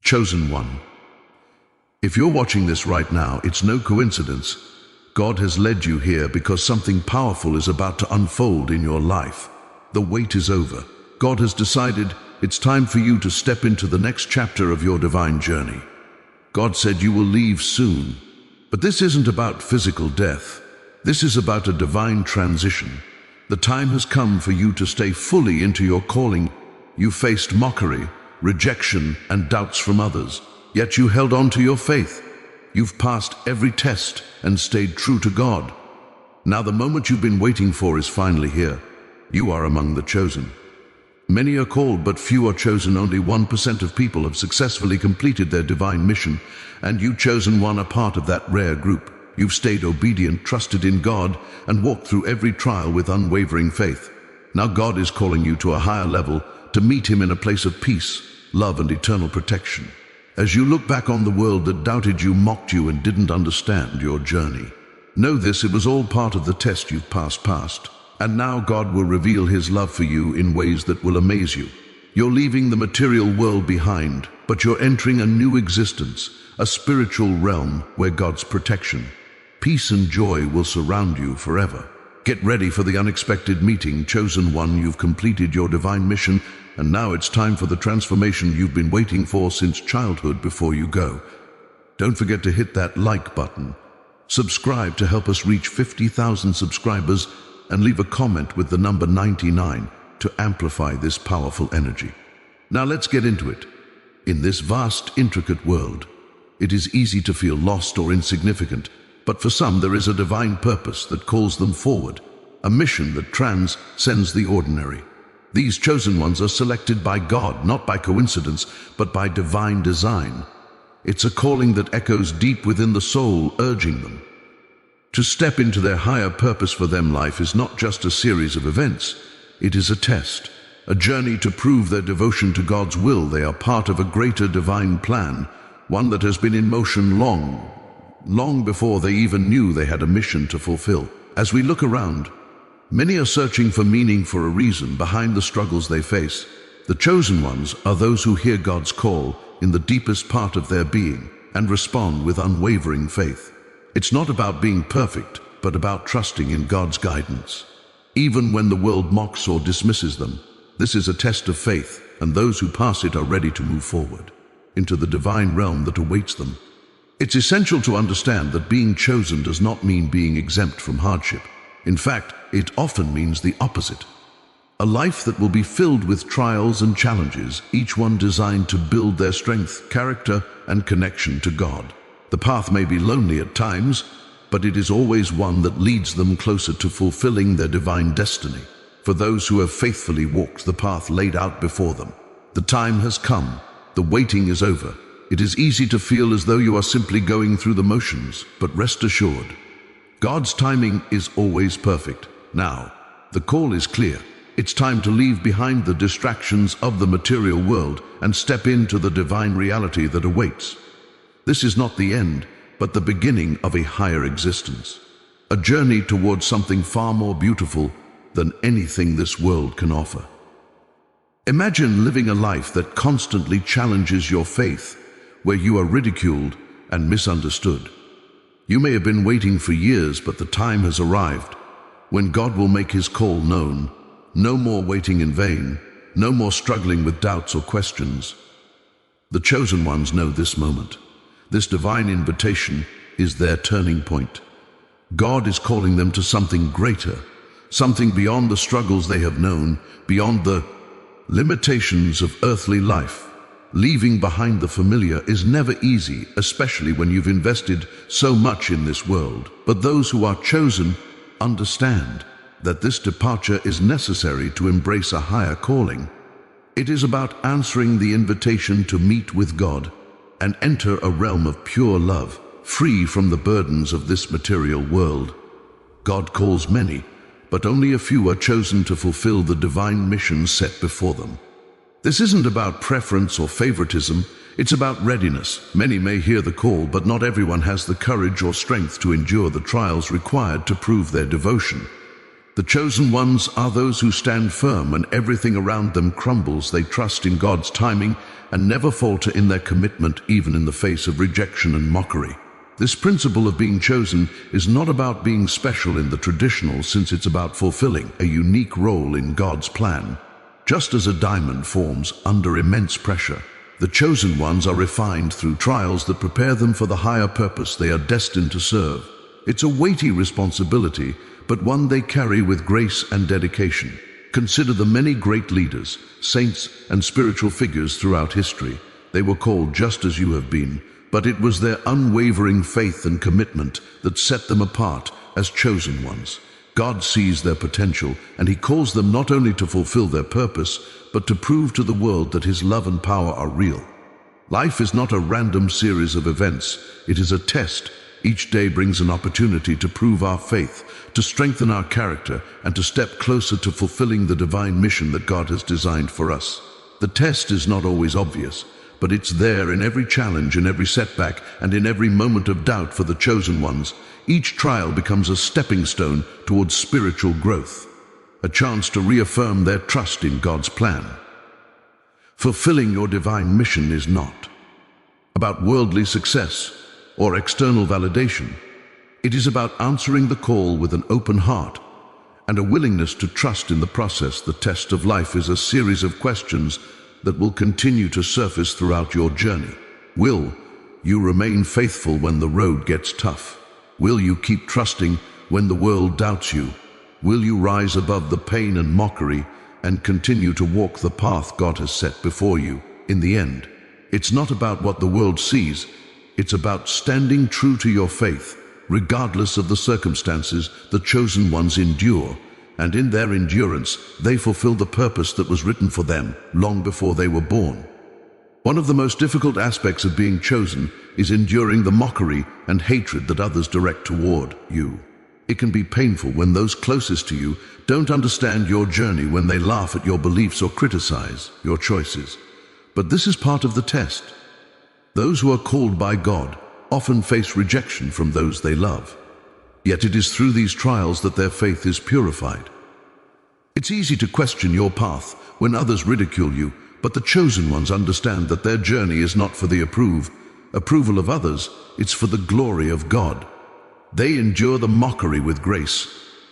Chosen one. If you're watching this right now, it's no coincidence. God has led you here because something powerful is about to unfold in your life. The wait is over. God has decided it's time for you to step into the next chapter of your divine journey. God said you will leave soon. But this isn't about physical death. This is about a divine transition. The time has come for you to stay fully into your calling. You faced mockery, rejection, and doubts from others, yet you held on to your faith. You've passed every test and stayed true to God. Now the moment you've been waiting for is finally here. You are among the chosen. Many are called, but few are chosen. Only 1% of people have successfully completed their divine mission, and you, chosen one, are part of that rare group. You've stayed obedient, trusted in God, and walked through every trial with unwavering faith. Now God is calling you to a higher level, to meet Him in a place of peace, love, and eternal protection. As you look back on the world that doubted you, mocked you, and didn't understand your journey, know this: it was all part of the test you've passed. And now God will reveal His love for you in ways that will amaze you. You're leaving the material world behind, but you're entering a new existence, a spiritual realm where God's protection, peace, and joy will surround you forever. Get ready for the unexpected meeting. Chosen one, you've completed your divine mission, and now it's time for the transformation you've been waiting for since childhood. Before you go, don't forget to hit that like button, subscribe to help us reach 50,000 subscribers, and leave a comment with the number 99 to amplify this powerful energy. Now let's get into it. In this vast, intricate world, it is easy to feel lost or insignificant, but for some there is a divine purpose that calls them forward, a mission that transcends the ordinary. These chosen ones are selected by God, not by coincidence, but by divine design. It's a calling that echoes deep within the soul, urging them to step into their higher purpose. For them, life is not just a series of events. It is a test, a journey to prove their devotion to God's will. They are part of a greater divine plan, one that has been in motion long before they even knew they had a mission to fulfill. As we look around, many are searching for meaning, for a reason behind the struggles they face. The chosen ones are those who hear God's call in the deepest part of their being and respond with unwavering faith. It's not about being perfect, but about trusting in God's guidance, even when the world mocks or dismisses them. This is a test of faith, and those who pass it are ready to move forward into the divine realm that awaits them. It's essential to understand that being chosen does not mean being exempt from hardship. In fact, it often means the opposite. A life that will be filled with trials and challenges, each one designed to build their strength, character, and connection to God. The path may be lonely at times, but it is always one that leads them closer to fulfilling their divine destiny. For those who have faithfully walked the path laid out before them, the time has come. The waiting is over. It is easy to feel as though you are simply going through the motions, but rest assured, God's timing is always perfect. Now, the call is clear. It's time to leave behind the distractions of the material world and step into the divine reality that awaits. This is not the end, but the beginning of a higher existence, a journey towards something far more beautiful than anything this world can offer. Imagine living a life that constantly challenges your faith, where you are ridiculed and misunderstood. You may have been waiting for years, but the time has arrived when God will make His call known. No more waiting in vain, no more struggling with doubts or questions. The chosen ones know this moment. This divine invitation is their turning point. God is calling them to something greater, something beyond the struggles they have known, beyond the limitations of earthly life. Leaving behind the familiar is never easy, especially when you've invested so much in this world. But those who are chosen understand that this departure is necessary to embrace a higher calling. It is about answering the invitation to meet with God and enter a realm of pure love, free from the burdens of this material world. God calls many, but only a few are chosen to fulfill the divine mission set before them. This isn't about preference or favoritism, it's about readiness. Many may hear the call, but not everyone has the courage or strength to endure the trials required to prove their devotion. The chosen ones are those who stand firm when everything around them crumbles. They trust in God's timing and never falter in their commitment, even in the face of rejection and mockery. This principle of being chosen is not about being special in the traditional sense, it's about fulfilling a unique role in God's plan. Just as a diamond forms under immense pressure, the chosen ones are refined through trials that prepare them for the higher purpose they are destined to serve. It's a weighty responsibility, but one they carry with grace and dedication. Consider the many great leaders, saints, and spiritual figures throughout history. They were called just as you have been, but it was their unwavering faith and commitment that set them apart as chosen ones. God sees their potential, and He calls them not only to fulfill their purpose, but to prove to the world that His love and power are real. Life is not a random series of events. It is a test. Each day brings an opportunity to prove our faith, to strengthen our character, and to step closer to fulfilling the divine mission that God has designed for us. The test is not always obvious, but it's there in every challenge, in every setback, and in every moment of doubt for the chosen ones. Each trial becomes a stepping stone towards spiritual growth, a chance to reaffirm their trust in God's plan. Fulfilling your divine mission is not about worldly success or external validation. It is about answering the call with an open heart and a willingness to trust in the process. The test of life is a series of questions that will continue to surface throughout your journey. Will you remain faithful when the road gets tough? Will you keep trusting when the world doubts you? Will you rise above the pain and mockery and continue to walk the path God has set before you? In the end, it's not about what the world sees. It's about standing true to your faith. Regardless of the circumstances, the chosen ones endure, and in their endurance, they fulfill the purpose that was written for them long before they were born. One of the most difficult aspects of being chosen is enduring the mockery and hatred that others direct toward you. It can be painful when those closest to you don't understand your journey, when they laugh at your beliefs or criticize your choices. But this is part of the test. Those who are called by God often face rejection from those they love. Yet it is through these trials that their faith is purified. It's easy to question your path when others ridicule you, but the chosen ones understand that their journey is not for the approval of others, it's for the glory of God. They endure the mockery with grace,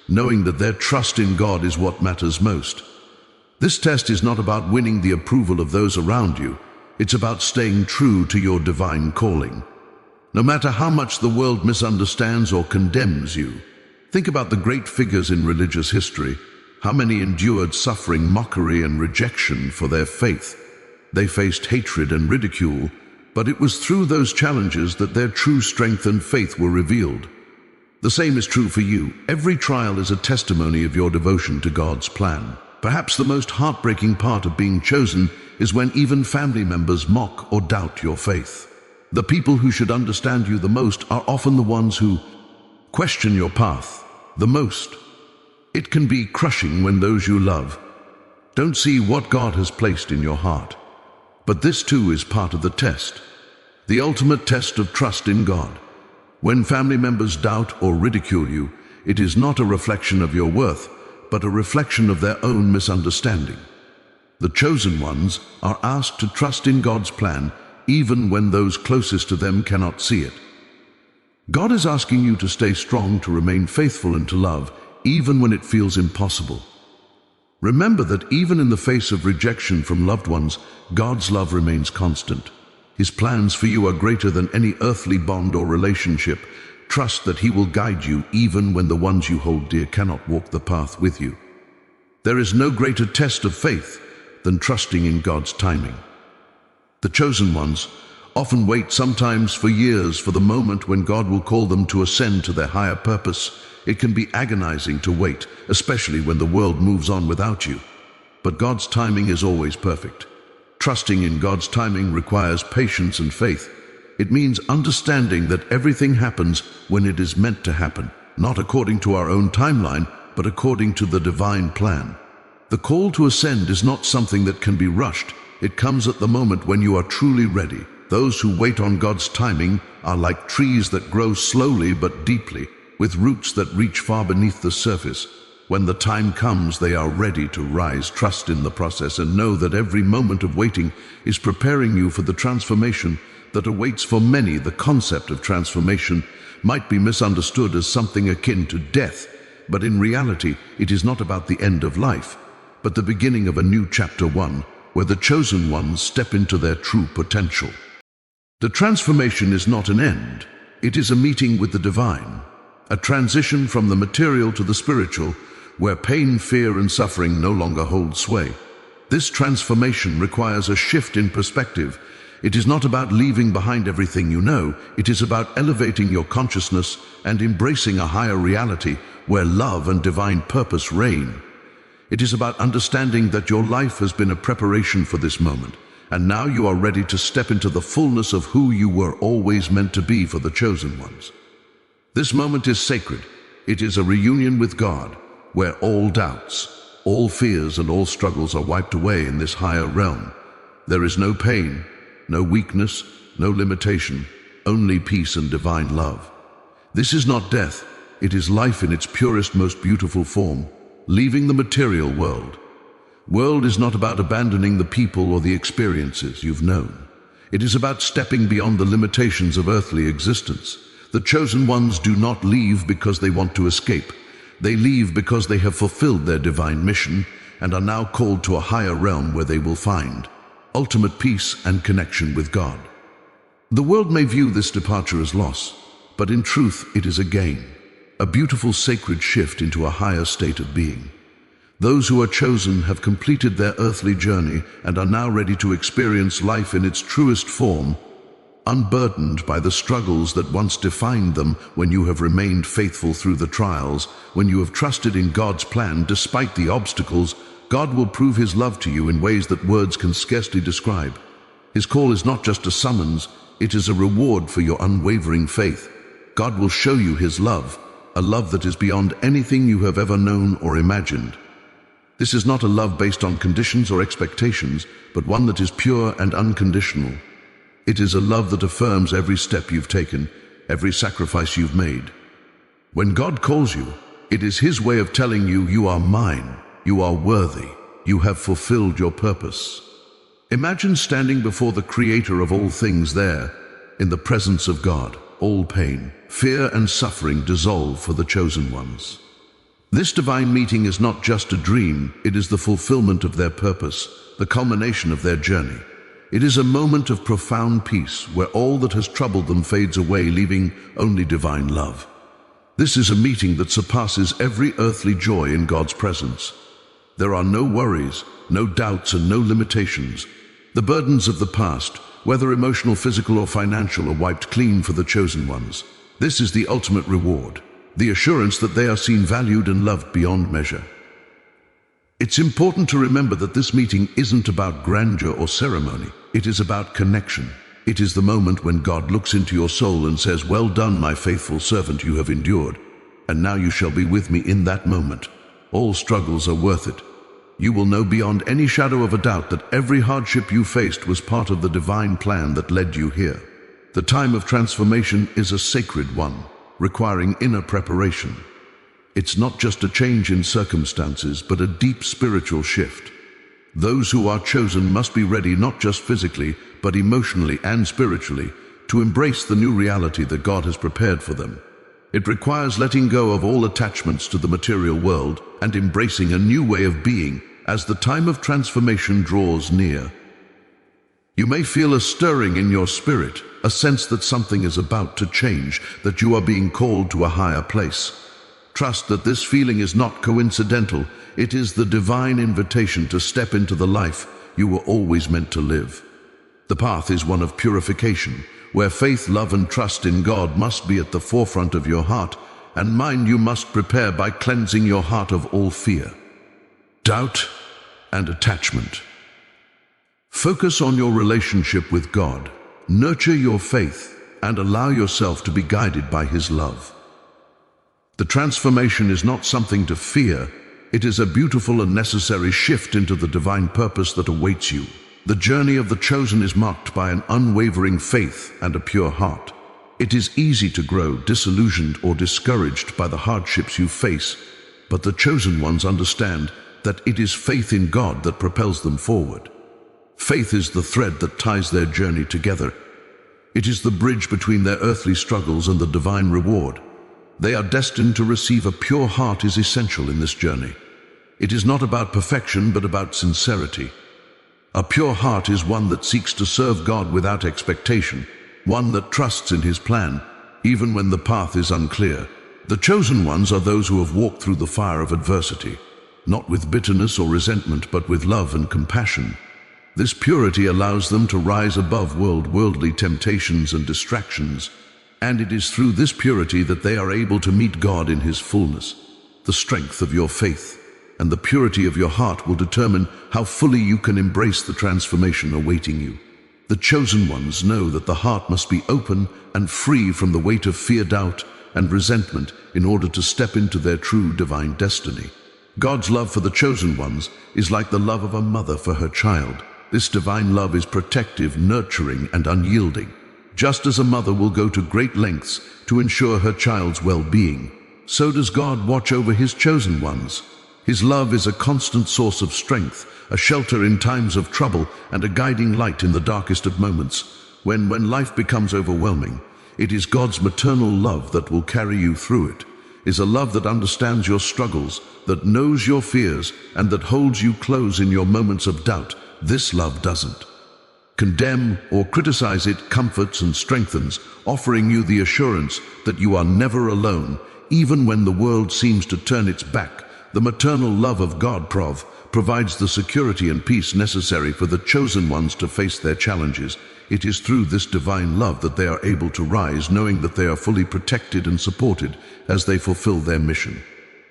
knowing that their trust in God is what matters most. This test is not about winning the approval of those around you. It's about staying true to your divine calling. No matter how much the world misunderstands or condemns you. Think about the great figures in religious history. How many endured suffering, mockery, and rejection for their faith? They faced hatred and ridicule, but it was through those challenges that their true strength and faith were revealed. The same is true for you. Every trial is a testimony of your devotion to God's plan. Perhaps the most heartbreaking part of being chosen is when even family members mock or doubt your faith. The people who should understand you the most are often the ones who question your path the most. It can be crushing when those you love don't see what God has placed in your heart. But this too is part of the test, the ultimate test of trust in God. When family members doubt or ridicule you, it is not a reflection of your worth, but a reflection of their own misunderstanding. The chosen ones are asked to trust in God's plan even when those closest to them cannot see it. God is asking you to stay strong, to remain faithful, and to love, even when it feels impossible. Remember that even in the face of rejection from loved ones, God's love remains constant. His plans for you are greater than any earthly bond or relationship. Trust that He will guide you even when the ones you hold dear cannot walk the path with you. There is no greater test of faith than trusting in God's timing. The chosen ones often wait, sometimes for years, for the moment when God will call them to ascend to their higher purpose. It can be agonizing to wait, especially when the world moves on without you. But God's timing is always perfect. Trusting in God's timing requires patience and faith. It means understanding that everything happens when it is meant to happen, not according to our own timeline, but according to the divine plan. The call to ascend is not something that can be rushed. It comes at the moment when you are truly ready. Those who wait on God's timing are like trees that grow slowly but deeply, with roots that reach far beneath the surface. When the time comes, they are ready to rise. Trust in the process and know that every moment of waiting is preparing you for the transformation that awaits for many. The concept of transformation might be misunderstood as something akin to death, but in reality, it is not about the end of life, but the beginning of a new chapter 1, where the chosen ones step into their true potential. The transformation is not an end. It is a meeting with the divine, a transition from the material to the spiritual, where pain, fear, and suffering no longer hold sway. This transformation requires a shift in perspective. It is not about leaving behind everything you know. It is about elevating your consciousness and embracing a higher reality where love and divine purpose reign. It is about understanding that your life has been a preparation for this moment, and now you are ready to step into the fullness of who you were always meant to be for the chosen ones. This moment is sacred. It is a reunion with God, where all doubts, all fears, and all struggles are wiped away in this higher realm. There is no pain, no weakness, no limitation, only peace and divine love. This is not death. It is life in its purest, most beautiful form, leaving the material world. World is not about abandoning the people or the experiences you've known. It is about stepping beyond the limitations of earthly existence. The chosen ones do not leave because they want to escape. They leave because they have fulfilled their divine mission and are now called to a higher realm where they will find ultimate peace and connection with God. The world may view this departure as loss, but in truth it is a gain, a beautiful sacred shift into a higher state of being. Those who are chosen have completed their earthly journey and are now ready to experience life in its truest form, unburdened by the struggles that once defined them. When you have remained faithful through the trials, when you have trusted in God's plan despite the obstacles, God will prove His love to you in ways that words can scarcely describe. His call is not just a summons, it is a reward for your unwavering faith. God will show you His love, a love that is beyond anything you have ever known or imagined. This is not a love based on conditions or expectations, but one that is pure and unconditional. It is a love that affirms every step you've taken, every sacrifice you've made. When God calls you, it is His way of telling you, you are mine, you are worthy, you have fulfilled your purpose. Imagine standing before the Creator of all things there, in the presence of God. All pain, fear, and suffering dissolve for the chosen ones. This divine meeting is not just a dream, it is the fulfillment of their purpose, the culmination of their journey. It is a moment of profound peace where all that has troubled them fades away, leaving only divine love. This is a meeting that surpasses every earthly joy in God's presence. There are no worries, no doubts, and no limitations. The burdens of the past, whether emotional, physical, or financial, are wiped clean for the chosen ones. This is the ultimate reward, the assurance that they are seen, valued, and loved beyond measure. It's important to remember that this meeting isn't about grandeur or ceremony. It is about connection. It is the moment when God looks into your soul and says, "Well done, my faithful servant, you have endured, and now you shall be with me." In that moment, all struggles are worth it. You will know beyond any shadow of a doubt that every hardship you faced was part of the divine plan that led you here. The time of transformation is a sacred one, requiring inner preparation. It's not just a change in circumstances, but a deep spiritual shift. Those who are chosen must be ready, not just physically, but emotionally and spiritually, to embrace the new reality that God has prepared for them. It requires letting go of all attachments to the material world and embracing a new way of being as the time of transformation draws near. You may feel a stirring in your spirit, a sense that something is about to change, that you are being called to a higher place. Trust that this feeling is not coincidental. It is the divine invitation to step into the life you were always meant to live. The path is one of purification, where faith, love, and trust in God must be at the forefront of your heart and mind. You must prepare by cleansing your heart of all fear, doubt, and attachment. Focus on your relationship with God. Nurture your faith and allow yourself to be guided by His love. The transformation is not something to fear. It is a beautiful and necessary shift into the divine purpose that awaits you. The journey of the chosen is marked by an unwavering faith and a pure heart. It is easy to grow disillusioned or discouraged by the hardships you face, but the chosen ones understand that it is faith in God that propels them forward. Faith is the thread that ties their journey together. It is the bridge between their earthly struggles and the divine reward. They are destined to receive a pure heart is essential in this journey. It is not about perfection, but about sincerity. A pure heart is one that seeks to serve God without expectation, one that trusts in His plan, even when the path is unclear. The chosen ones are those who have walked through the fire of adversity, not with bitterness or resentment, but with love and compassion. This purity allows them to rise above worldly temptations and distractions, and it is through this purity that they are able to meet God in His fullness. The strength of your faith and the purity of your heart will determine how fully you can embrace the transformation awaiting you. The chosen ones know that the heart must be open and free from the weight of fear, doubt, and resentment in order to step into their true divine destiny. God's love for the chosen ones is like the love of a mother for her child. This divine love is protective, nurturing, and unyielding. Just as a mother will go to great lengths to ensure her child's well-being, so does God watch over His chosen ones. His love is a constant source of strength, a shelter in times of trouble, and a guiding light in the darkest of moments. When life becomes overwhelming, it is God's maternal love that will carry you through it. It is a love that understands your struggles, that knows your fears, and that holds you close in your moments of doubt. This love doesn't condemn or criticize, it comforts and strengthens, offering you the assurance that you are never alone, even when the world seems to turn its back. The maternal love of God provides the security and peace necessary for the chosen ones to face their challenges. It is through this divine love that they are able to rise, knowing that they are fully protected and supported as they fulfill their mission.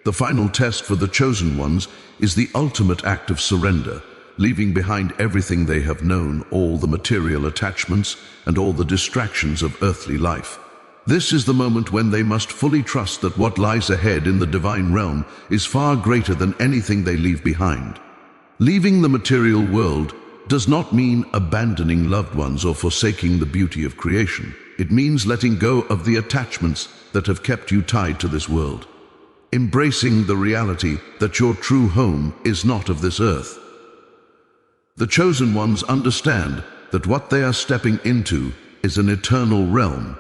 The final test for the chosen ones is the ultimate act of surrender, leaving behind everything they have known, all the material attachments and all the distractions of earthly life. This is the moment when they must fully trust that what lies ahead in the divine realm is far greater than anything they leave behind. Leaving the material world does not mean abandoning loved ones or forsaking the beauty of creation. It means letting go of the attachments that have kept you tied to this world, embracing the reality that your true home is not of this earth. The chosen ones understand that what they are stepping into is an eternal realm,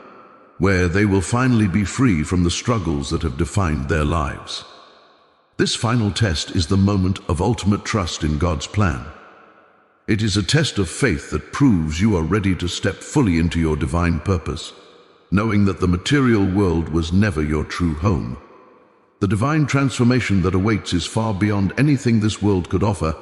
where they will finally be free from the struggles that have defined their lives. This final test is the moment of ultimate trust in God's plan. It is a test of faith that proves you are ready to step fully into your divine purpose, knowing that the material world was never your true home. The divine transformation that awaits is far beyond anything this world could offer,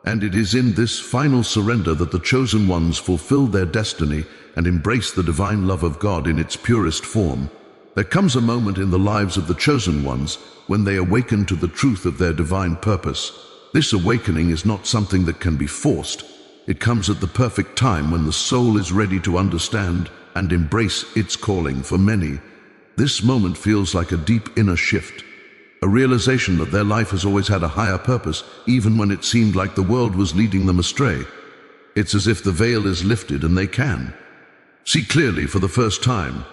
and it is in this final surrender that the chosen ones fulfill their destiny and embrace the divine love of God in its purest form. There comes a moment in the lives of the chosen ones when they awaken to the truth of their divine purpose. This awakening is not something that can be forced. It comes at the perfect time when the soul is ready to understand and embrace its calling. For many, this moment feels like a deep inner shift, a realization that their life has always had a higher purpose, even when it seemed like the world was leading them astray. It's as if the veil is lifted and they can see clearly for the first time.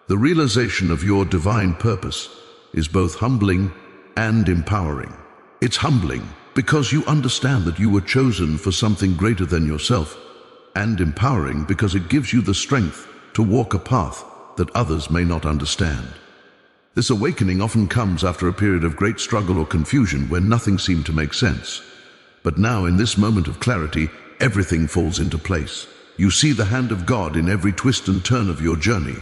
The realization of your divine purpose is both humbling and empowering. It's humbling because you understand that you were chosen for something greater than yourself, and empowering because it gives you the strength to walk a path that others may not understand. This awakening often comes after a period of great struggle or confusion where nothing seemed to make sense. But now, in this moment of clarity, everything falls into place. You see the hand of God in every twist and turn of your journey.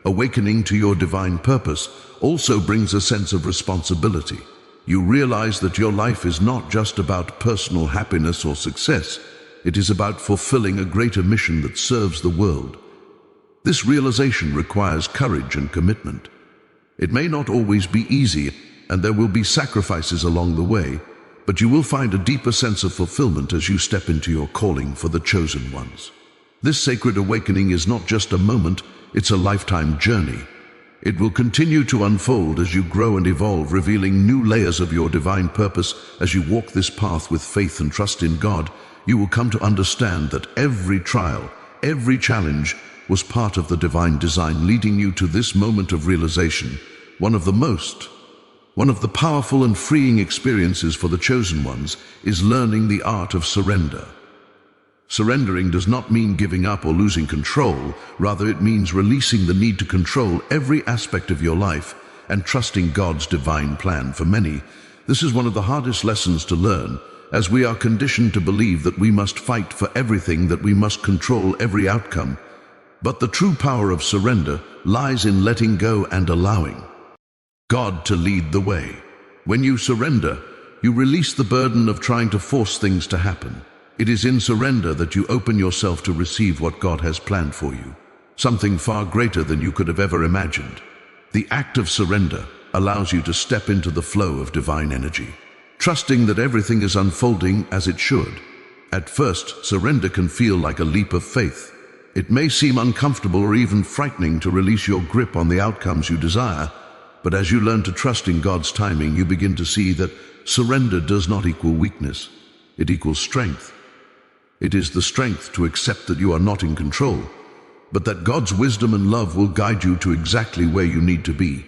Awakening to your divine purpose also brings a sense of responsibility. You realize that your life is not just about personal happiness or success. It is about fulfilling a greater mission that serves the world. This realization requires courage and commitment. It may not always be easy, and there will be sacrifices along the way, but you will find a deeper sense of fulfillment as you step into your calling for the chosen ones. This sacred awakening is not just a moment, it's a lifetime journey. It will continue to unfold as you grow and evolve, revealing new layers of your divine purpose. As you walk this path with faith and trust in God, you will come to understand that every trial, every challenge was part of the divine design leading you to this moment of realization, one of the most One of the powerful and freeing experiences for the chosen ones is learning the art of surrender. Surrendering does not mean giving up or losing control. Rather, it means releasing the need to control every aspect of your life and trusting God's divine plan. For many, this is one of the hardest lessons to learn, as we are conditioned to believe that we must fight for everything, that we must control every outcome. But the true power of surrender lies in letting go and allowing God to lead the way. When you surrender, you release the burden of trying to force things to happen. It is in surrender that you open yourself to receive what God has planned for you, something far greater than you could have ever imagined. The act of surrender allows you to step into the flow of divine energy, trusting that everything is unfolding as it should. At first, surrender can feel like a leap of faith. It may seem uncomfortable or even frightening to release your grip on the outcomes you desire, but as you learn to trust in God's timing, you begin to see that surrender does not equal weakness. It equals strength. It is the strength to accept that you are not in control, but that God's wisdom and love will guide you to exactly where you need to be.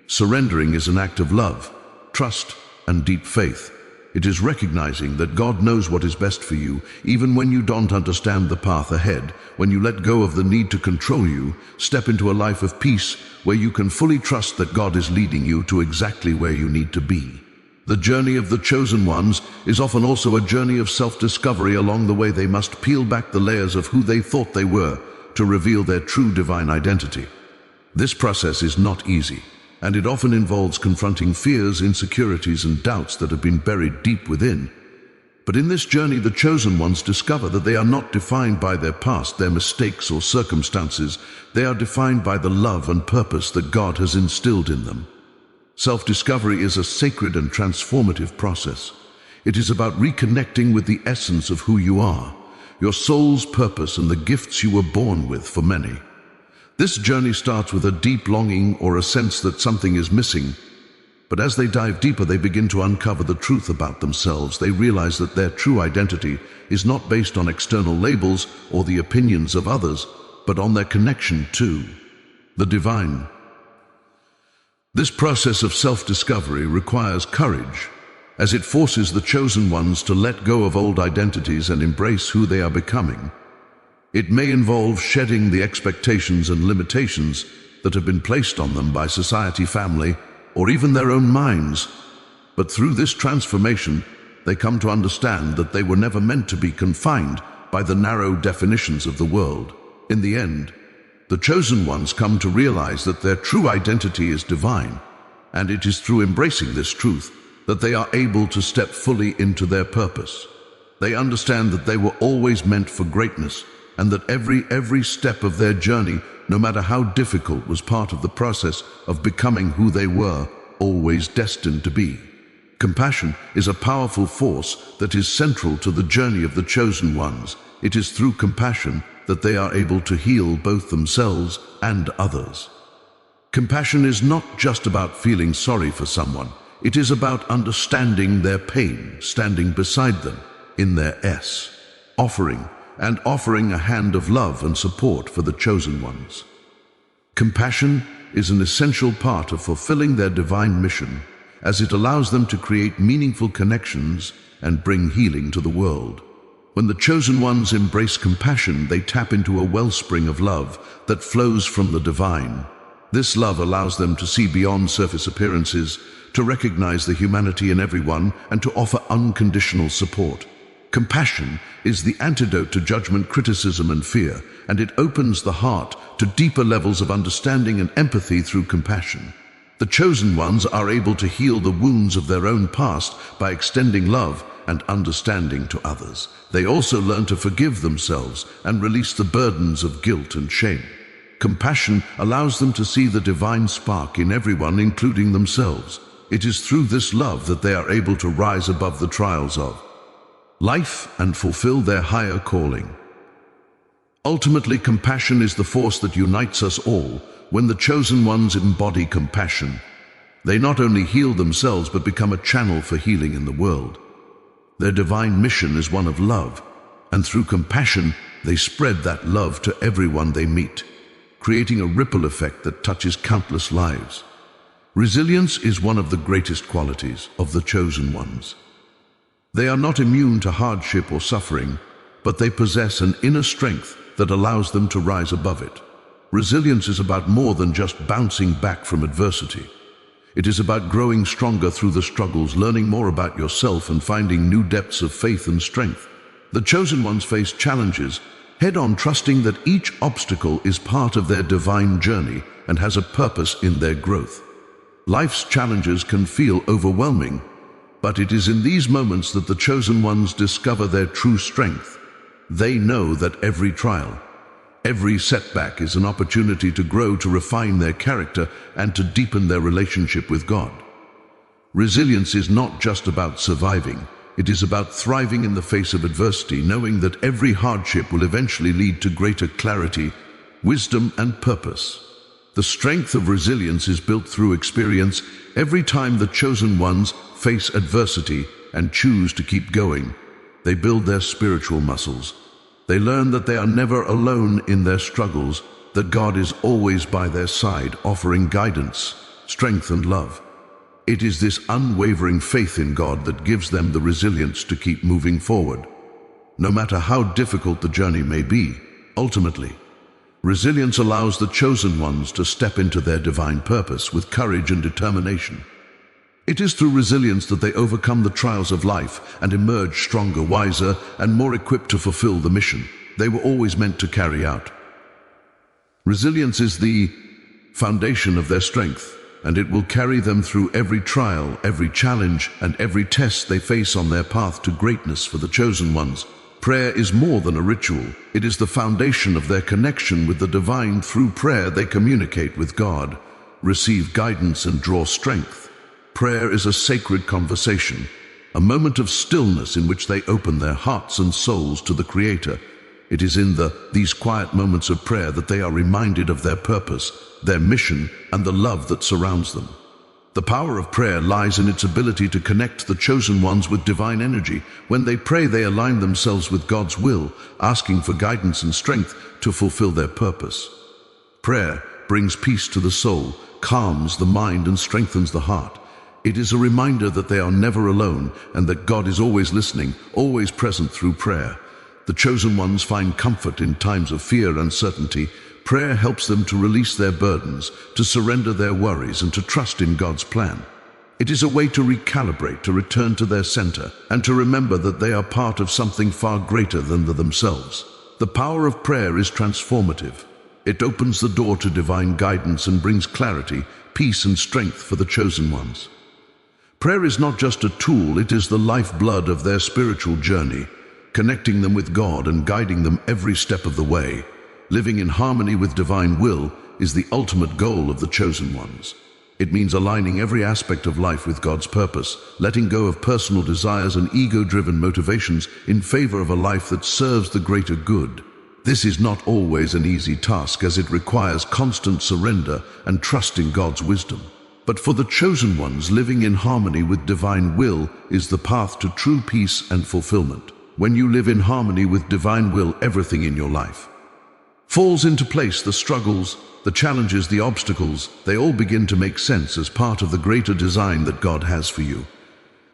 Surrendering is an act of love, trust, and deep faith. It is recognizing that God knows what is best for you, even when you don't understand the path ahead. When you let go of the need to control you, step into a life of peace where you can fully trust that God is leading you to exactly where you need to be. The journey of the chosen ones is often also a journey of self-discovery. Along the way, they must peel back the layers of who they thought they were to reveal their true divine identity. This process is not easy, and it often involves confronting fears, insecurities, and doubts that have been buried deep within. But in this journey, the chosen ones discover that they are not defined by their past, their mistakes, or circumstances. They are defined by the love and purpose that God has instilled in them. Self-discovery is a sacred and transformative process. It is about reconnecting with the essence of who you are, your soul's purpose, and the gifts you were born with. For many, this journey starts with a deep longing or a sense that something is missing. But as they dive deeper, they begin to uncover the truth about themselves. They realize that their true identity is not based on external labels or the opinions of others, but on their connection to the divine. This process of self-discovery requires courage, as it forces the chosen ones to let go of old identities and embrace who they are becoming. It may involve shedding the expectations and limitations that have been placed on them by society, family, or even their own minds. But through this transformation, they come to understand that they were never meant to be confined by the narrow definitions of the world. In the end, the chosen ones come to realize that their true identity is divine, and it is through embracing this truth that they are able to step fully into their purpose. They understand that they were always meant for greatness, and that every step of their journey, no matter how difficult, was part of the process of becoming who they were always destined to be. Compassion is a powerful force that is central to the journey of the chosen ones. It is through compassion that they are able to heal both themselves and others. Compassion is not just about feeling sorry for someone. It is about understanding their pain, standing beside them in their offering a hand of love and support for the chosen ones. Compassion is an essential part of fulfilling their divine mission, as it allows them to create meaningful connections and bring healing to the world. When the chosen ones embrace compassion, they tap into a wellspring of love that flows from the divine. This love allows them to see beyond surface appearances, to recognize the humanity in everyone, and to offer unconditional support. Compassion is the antidote to judgment, criticism, and fear, and it opens the heart to deeper levels of understanding and empathy through compassion. The chosen ones are able to heal the wounds of their own past by extending love and understanding to others. They also learn to forgive themselves and release the burdens of guilt and shame. Compassion allows them to see the divine spark in everyone, including themselves. It is through this love that they are able to rise above the trials of life and fulfill their higher calling. Ultimately, compassion is the force that unites us all. When the chosen ones embody compassion, they not only heal themselves but become a channel for healing in the world. Their divine mission is one of love, and through compassion, they spread that love to everyone they meet, creating a ripple effect that touches countless lives. Resilience is one of the greatest qualities of the chosen ones. They are not immune to hardship or suffering, but they possess an inner strength that allows them to rise above it. Resilience is about more than just bouncing back from adversity. It is about growing stronger through the struggles, learning more about yourself, and finding new depths of faith and strength. The chosen ones face challenges head-on, trusting that each obstacle is part of their divine journey and has a purpose in their growth. Life's challenges can feel overwhelming, but it is in these moments that the chosen ones discover their true strength. They know that every trial, every setback is an opportunity to grow, to refine their character, and to deepen their relationship with God. Resilience is not just about surviving. It is about thriving in the face of adversity, knowing that every hardship will eventually lead to greater clarity, wisdom, and purpose. The strength of resilience is built through experience. Every time the chosen ones face adversity and choose to keep going, they build their spiritual muscles. They learn that they are never alone in their struggles, that God is always by their side, offering guidance, strength, and love. It is this unwavering faith in God that gives them the resilience to keep moving forward. No matter how difficult the journey may be, ultimately, resilience allows the chosen ones to step into their divine purpose with courage and determination. It is through resilience that they overcome the trials of life and emerge stronger, wiser, and more equipped to fulfill the mission they were always meant to carry out. Resilience is the foundation of their strength, and it will carry them through every trial, every challenge, and every test they face on their path to greatness. For the chosen ones, prayer is more than a ritual. It is the foundation of their connection with the divine. Through prayer, they communicate with God, receive guidance, and draw strength. Prayer is a sacred conversation, a moment of stillness in which they open their hearts and souls to the Creator. It is in these quiet moments of prayer that they are reminded of their purpose, their mission, and the love that surrounds them. The power of prayer lies in its ability to connect the chosen ones with divine energy. When they pray, they align themselves with God's will, asking for guidance and strength to fulfill their purpose. Prayer brings peace to the soul, calms the mind, and strengthens the heart. It is a reminder that they are never alone and that God is always listening, always present through prayer. The chosen ones find comfort in times of fear and uncertainty. Prayer helps them to release their burdens, to surrender their worries, and to trust in God's plan. It is a way to recalibrate, to return to their center, and to remember that they are part of something far greater than themselves. The power of prayer is transformative. It opens the door to divine guidance and brings clarity, peace, and strength for the chosen ones. Prayer is not just a tool, it is the lifeblood of their spiritual journey, connecting them with God and guiding them every step of the way. Living in harmony with divine will is the ultimate goal of the chosen ones. It means aligning every aspect of life with God's purpose, letting go of personal desires and ego-driven motivations in favor of a life that serves the greater good. This is not always an easy task, as it requires constant surrender and trust in God's wisdom. But for the chosen ones, living in harmony with divine will is the path to true peace and fulfillment. When you live in harmony with divine will, everything in your life falls into place. The struggles, the challenges, the obstacles, they all begin to make sense as part of the greater design that God has for you.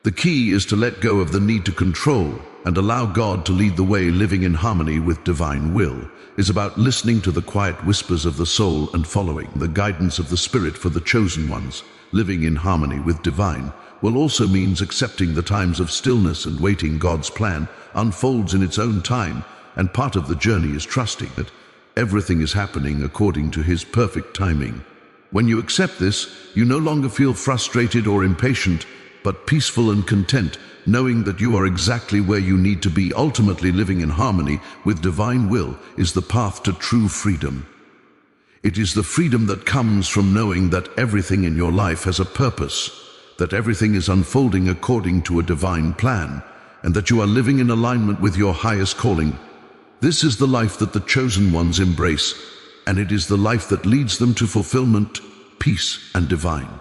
The key is to let go of the need to control and allow God to lead the way. Living in harmony with divine will is about listening to the quiet whispers of the soul and following the guidance of the Spirit. For the chosen ones, living in harmony with divine will also means accepting the times of stillness and waiting. God's plan unfolds in its own time, and part of the journey is trusting that everything is happening according to His perfect timing. When you accept this, you no longer feel frustrated or impatient, but peaceful and content, knowing that you are exactly where you need to be. Ultimately, living in harmony with divine will is the path to true freedom. It is the freedom that comes from knowing that everything in your life has a purpose, that everything is unfolding according to a divine plan, and that you are living in alignment with your highest calling. This is the life that the chosen ones embrace, and it is the life that leads them to fulfillment, peace, and divine